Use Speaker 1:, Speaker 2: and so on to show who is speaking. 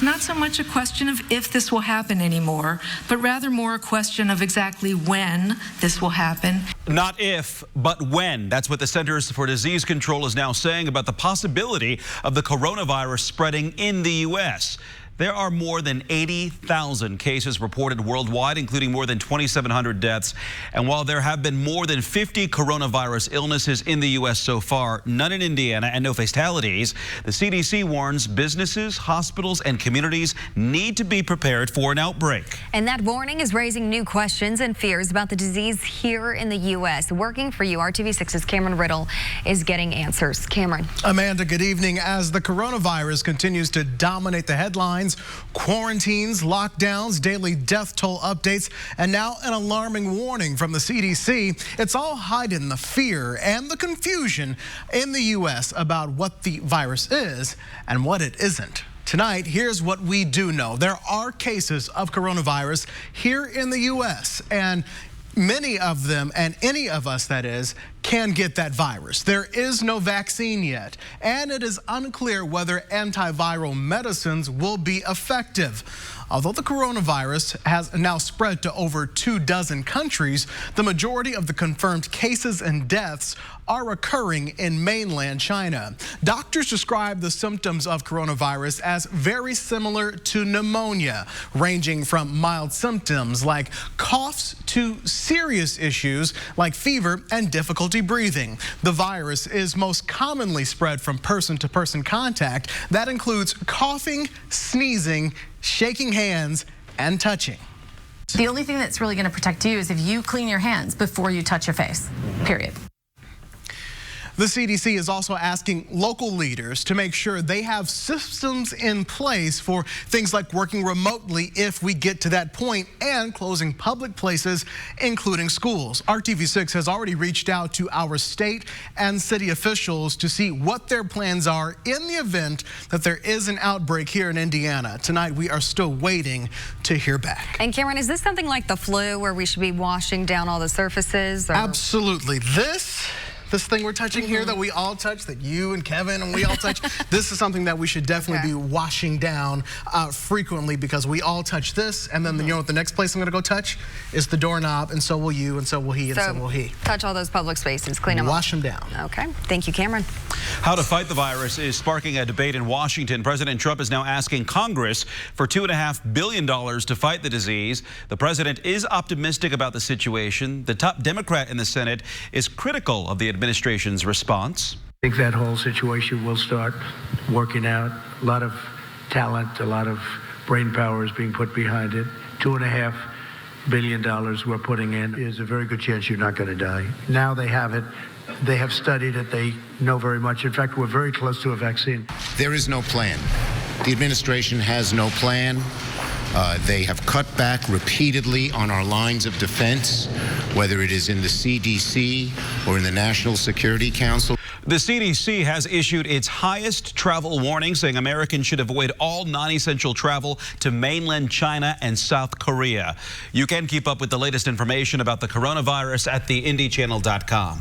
Speaker 1: it's not so much a question of if this will happen anymore, but rather more a question of exactly when this will happen.
Speaker 2: Not if, but when. That's what the Centers for Disease Control is now saying about the possibility of the coronavirus spreading in the U.S. There are more than 80,000 cases reported worldwide, including more than 2,700 deaths. And while there have been more than 50 coronavirus illnesses in the U.S. so far, none in Indiana and no fatalities, the CDC warns businesses, hospitals, and communities need to be prepared for an outbreak.
Speaker 3: And that warning is raising new questions and fears about the disease here in the U.S. Working for you, RTV6's Cameron Riddle is getting answers. Cameron.
Speaker 4: Amanda, good evening. As the coronavirus continues to dominate the headlines, quarantines, lockdowns, daily death toll updates, and now an alarming warning from the CDC. It's all hiding the fear and the confusion in the U.S. about what the virus is and what it isn't. Tonight, here's what we do know. There are cases of coronavirus here in the U.S., and many of them, and any of us that is, can get that virus. There is no vaccine yet, and it is unclear whether antiviral medicines will be effective. Although the coronavirus has now spread to over 24 countries, the majority of the confirmed cases and deaths are occurring in mainland China. Doctors describe the symptoms of coronavirus as very similar to pneumonia, ranging from mild symptoms like coughs to serious issues like fever and difficulty breathing. The virus is most commonly spread from person-to-person contact. That includes coughing, sneezing, shaking hands, and touching.
Speaker 5: The only thing that's really going to protect you is if you clean your hands before you touch your face, period.
Speaker 4: The CDC is also asking local leaders to make sure they have systems in place for things like working remotely if we get to that point, and closing public places, including schools. RTV6 has already reached out to our state and city officials to see what their plans are in the event that there is an outbreak here in Indiana. Tonight, we are still waiting to hear back.
Speaker 3: And Cameron, is this something like the flu where we should be washing down all the surfaces? Or?
Speaker 4: Absolutely. This thing we're touching here that we all touch, that you and Kevin and we all touch, this is something that we should definitely be washing down frequently, because we all touch this, and then you know what the next place I'm going to go touch is the doorknob, and so will you, and so will he, and so will he.
Speaker 3: Touch all those public spaces, clean them up.
Speaker 4: Wash them down.
Speaker 3: Okay. Thank you, Cameron.
Speaker 2: How to fight the virus is sparking a debate in Washington. President Trump is now asking Congress for $2.5 billion to fight the disease. The president is optimistic about the situation. The top Democrat in the Senate is critical of the administration's response.
Speaker 6: I think that whole situation will start working out. A lot of talent, a lot of brain power is being put behind it. $2.5 billion we're putting in. There's a very good chance you're not going to die. Now they have it. They have studied it. They know very much. In fact, we're very close to a vaccine.
Speaker 7: There is no plan. The administration has no plan. They have cut back repeatedly on our lines of defense, whether it is in the CDC or in the National Security Council.
Speaker 2: The CDC has issued its highest travel warning, saying Americans should avoid all non-essential travel to mainland China and South Korea. You can keep up with the latest information about the coronavirus at theindychannel.com.